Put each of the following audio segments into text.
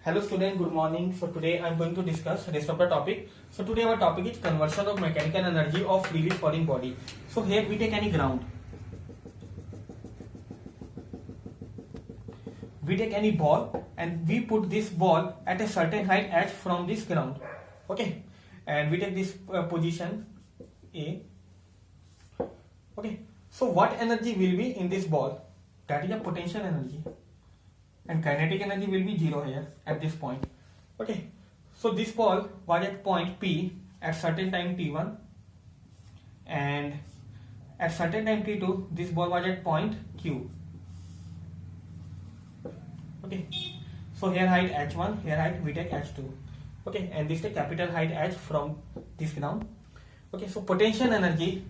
Hello student, good morning. So today I am going to discuss rest of the topic. So today our topic is conversion of mechanical energy of freely falling body. So here we take any ground. We take any ball and we put this ball at a certain height as from this ground. Okay. And we take this position A. Okay. So what energy will be in this ball? That is a potential energy. And kinetic energy will be 0 here at this point. Okay, so this ball was at point P at certain time T1, and at certain time T2 this ball was at point Q. Okay, so here height h1, here height we take h2. Okay, and this is the capital height h from this ground. Okay, so potential energy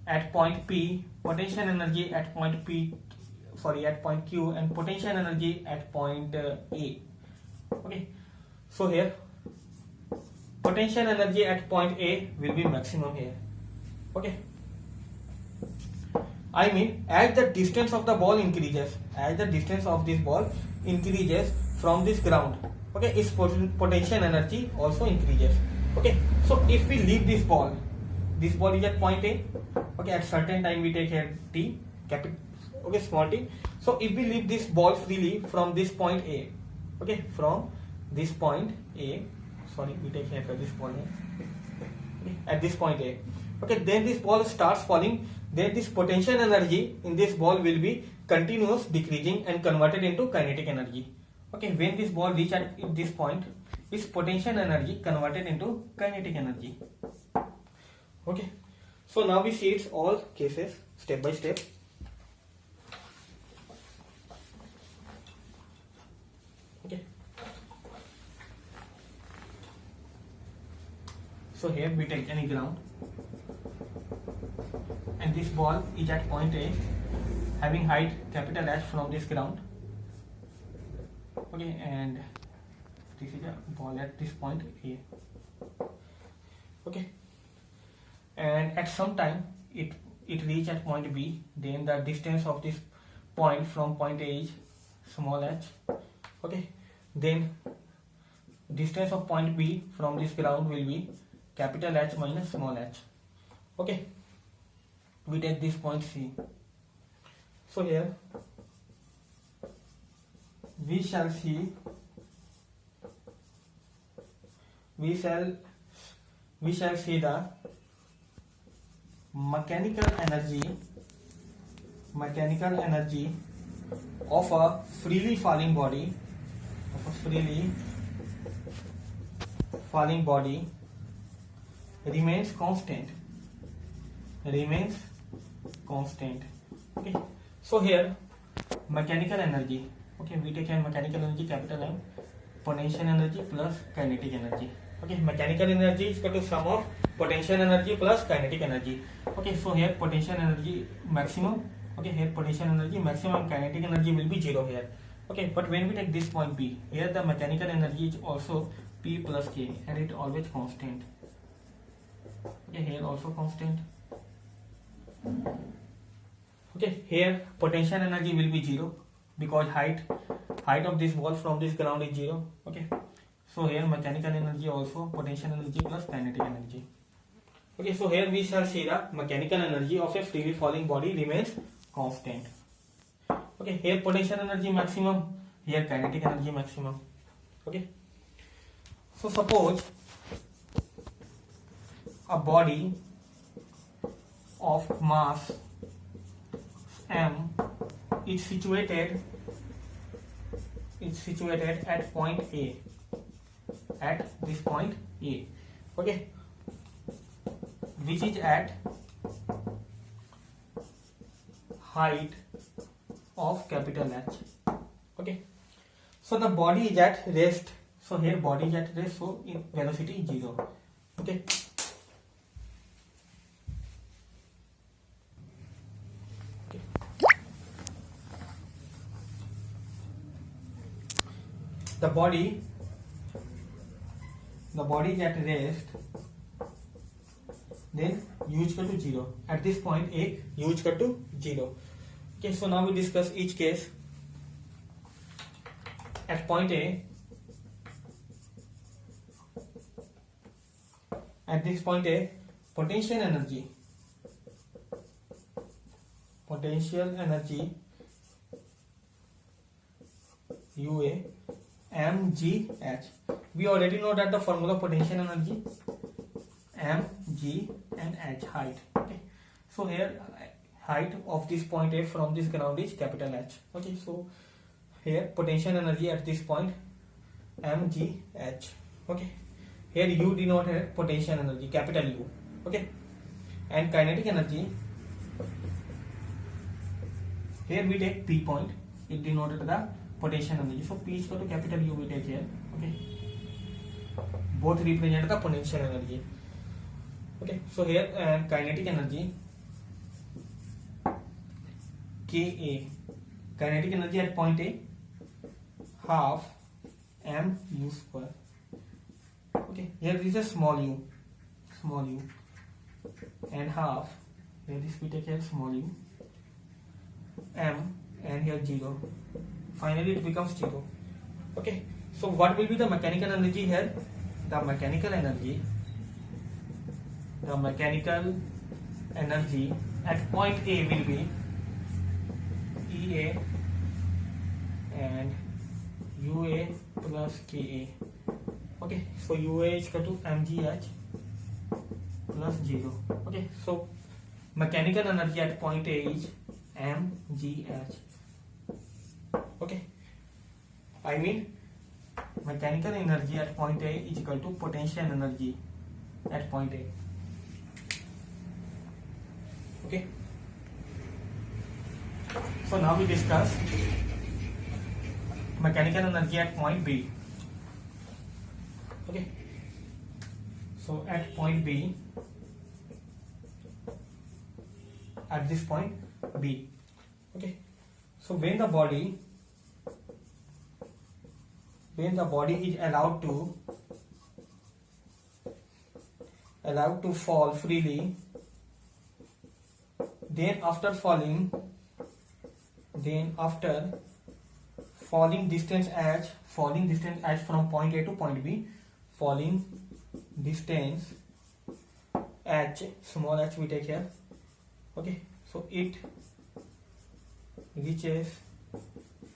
at point P, potential energy at point P, at point Q, and potential energy at point A. Okay, so here potential energy at point A will be maximum here. Okay, I mean as the distance of the ball increases, as the distance of this ball increases from this ground, okay, its potential energy also increases. Okay, so if we leave this ball is at point A. Okay, at certain time we take here T, capital, okay, small t. So if we leave this ball freely from this point A, okay, from this point A, we take here this ball here, okay, at this point A, okay, then this ball starts falling, then this potential energy in this ball will be continuous decreasing and converted into kinetic energy. Okay, when this ball reach at this point, its potential energy converted into kinetic energy. Okay, so now we see its all cases step by step. Okay, so here we take any ground and this ball is at point A having height capital H from this ground. Okay, and this is a ball at this point A. Okay, and at some time it reach at point B, then the distance of this point from point A is small h. Okay, then distance of point B from this ground will be capital H minus small h. Okay, we take this point C. So here we shall see the mechanical energy of a freely falling body, remains constant. Okay, so here mechanical energy, okay, we take mechanical energy capital M, potential energy plus kinetic energy. Okay, mechanical energy is equal to sum of potential energy plus kinetic energy. Okay, so here potential energy maximum, okay, here potential energy maximum, kinetic energy will be 0 here. Okay, but when we take this point P, here the mechanical energy is also P plus K and it always constant. Okay, here also constant. Okay, here potential energy will be 0 because height of this ball from this ground is 0. Okay, so here mechanical energy also potential energy plus kinetic energy. Okay, so here we shall see the mechanical energy of a freely falling body remains constant. Okay, here potential energy maximum, here kinetic energy maximum. Okay, so suppose a body of mass m is situated at point A, at this point A, okay, which is at height of capital H. Okay, so the body is at rest, so here body is at rest, so in velocity is 0. Okay, the body is at rest, then u is equal to 0. At this point A, u is equal to 0. Okay, so now we discuss each case. At point A, at this point A, potential energy UA mgh. We already know that the formula of potential energy mg and h, height. Okay, so here height of this point A from this ground is capital H. Okay, so here potential energy at this point mgh. Okay, here U denote here potential energy, capital U. Okay, and kinetic energy, here we take P point, it denoted the potential energy. So P is equal to capital U we take here. Okay, both represent the potential energy. Okay, so here kinetic energy Ka, kinetic energy at point A, half mu square. Okay, here is a small u, and half, here this we take here small u, m, and here 0. Finally it becomes 0. Okay, so what will be the mechanical energy here? The mechanical energy at point A will be EA and UA plus KA. Okay, so UA is equal to mgh plus 0. Okay, so mechanical energy at point A is mgh. Okay, I mean mechanical energy at point A is equal to potential energy at point A. Okay, so now we discuss mechanical energy at point B. Okay, so at point B, at this point B. Okay, so when the body is allowed to fall freely, then after falling distance h from point A to point B, falling distance h, small h we take here. Okay, so it reaches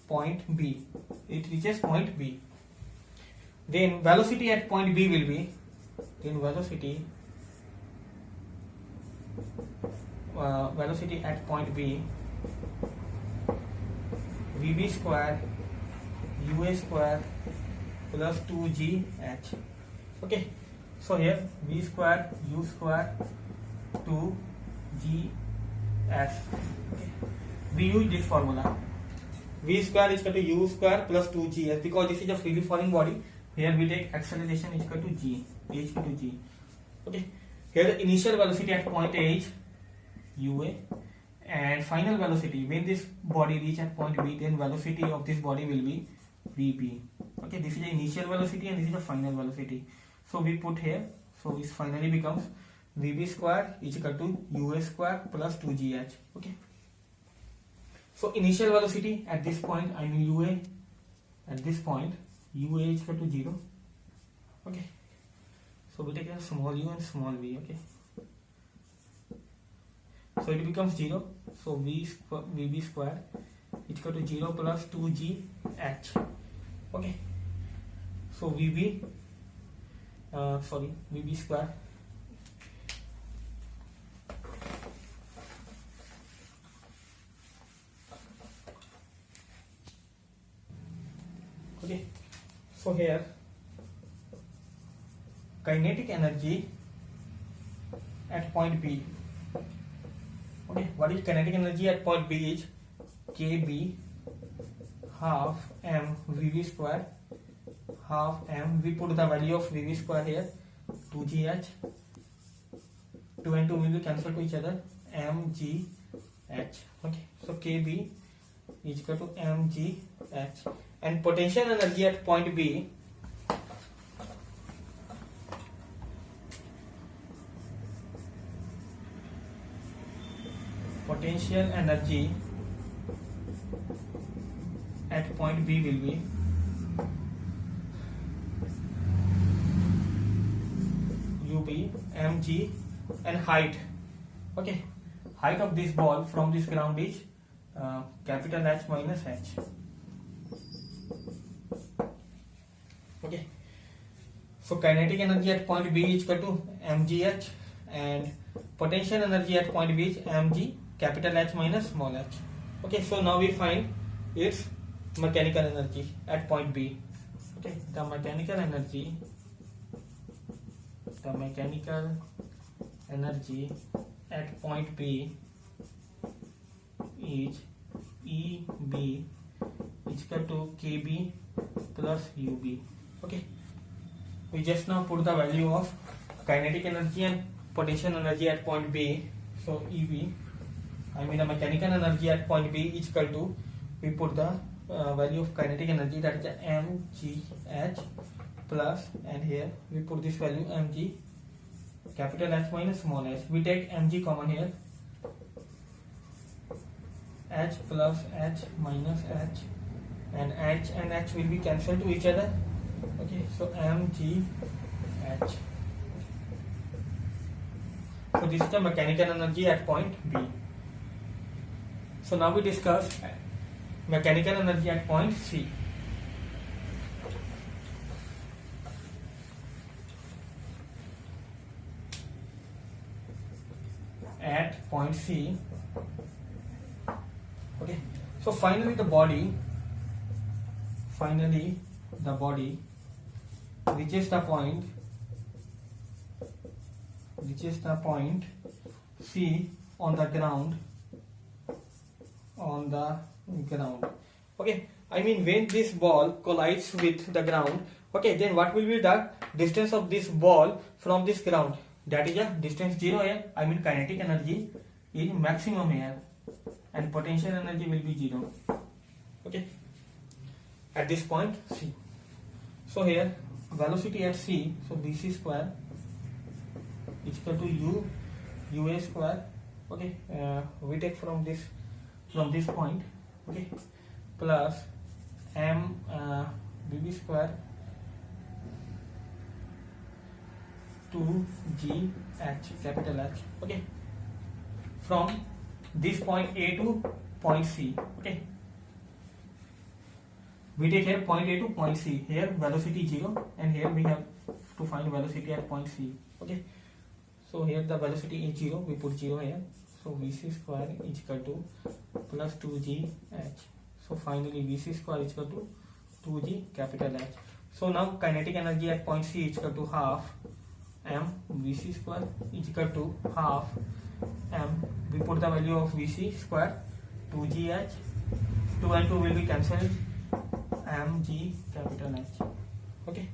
point B. Then velocity at point B will be, velocity at point B, Vb square UA square plus 2gh. Okay, so here V square U square 2gh. Okay, we use this formula, V square is equal to U square plus 2gh, because this is a freely falling body. Here we take acceleration is equal to g, h equal to g. Okay, here the initial velocity at point A is UA, and final velocity when this body reach at point B, then velocity of this body will be Vb. Okay, this is the initial velocity and this is the final velocity. So we put here, so this finally becomes Vb square is equal to UA square plus 2gh. Okay, so initial velocity at this point, I mean UA, at this point UA is equal to 0. Okay, so we take a small u and small v. Okay, so it becomes 0. So Vb square is equal to 0 plus 2gh. Okay, so Vb square okay, so here kinetic energy at point B. Okay, what is kinetic energy at point B is Kb half m Vb square, half m, we put the value of Vb square here, 2gh, 2 and 2 will be cancelled to each other, mgh. Okay, so Kb is equal to mgh, and potential energy at point B will be UB be mg, and height. Okay, height of this ball from this ground is capital H minus h. Okay, so kinetic energy at point B is equal to mgh, and potential energy at point B is mg capital H minus small h. Okay, so now we find its mechanical energy at point B. Okay, the mechanical energy at point B is EB is equal to KB plus UB. Okay, we just now put the value of kinetic energy and potential energy at point B. So EB, I mean the mechanical energy at point B is equal to, we put the value of kinetic energy, that is mgh plus, and here we put this value mg capital H minus small h. We take mg common here, h plus h minus h, and h and h will be cancelled to each other. Okay, so mgh. So this is the mechanical energy at point B. So now we discuss mechanical energy at point C. At point C, okay, so finally the body reaches the point C on the ground. Okay, I mean when this ball collides with the ground, okay, then what will be the distance of this ball from this ground? That is a distance 0 here. I mean kinetic energy is maximum here, and potential energy will be 0. Okay, at this point C. So here velocity at C, so bc square is equal to ua square. Okay, we take from this point, okay, plus m bb square 2gh capital H. Okay, from this point A to point C. Okay, we take here point A to point C. Here velocity 0, and here we have to find velocity at point C. Okay, so here the velocity is 0, we put 0 here. So vc square is equal to plus 2gh. So finally vc square is equal to 2g capital H. So now kinetic energy at point C is equal to half m vc square is equal to half m. We put the value of vc square 2gh. 2 and 2 will be cancelled, mg capital H. Okay,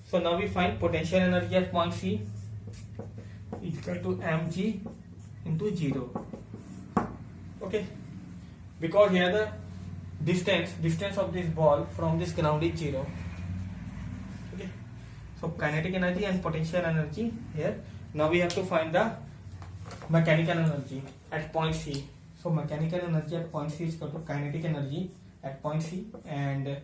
so now we find potential energy at point C is equal to mg into 0. Okay, because here the distance of this ball from this ground is 0. Okay, so kinetic energy and potential energy here. Now we have to find the mechanical energy at point C. So mechanical energy at point C is equal to kinetic energy at point C and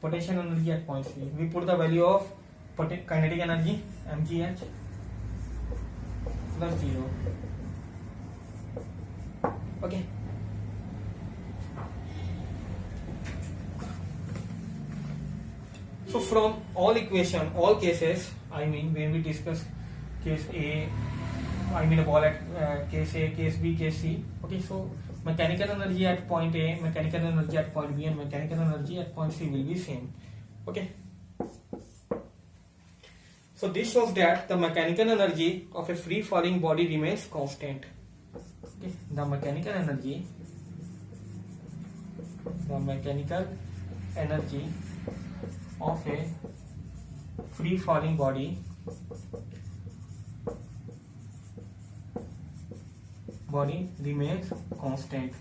potential energy at point C. We put the value of kinetic energy mgh plus 0. Okay, so from all cases, I mean when we discuss case A, I mean a ball at case A, case B, case C. Okay, so mechanical energy at point A, mechanical energy at point B, and mechanical energy at point C will be same. Okay, so this shows that the mechanical energy of a free falling body remains constant. Okay, the mechanical energy of a free falling body remains constant.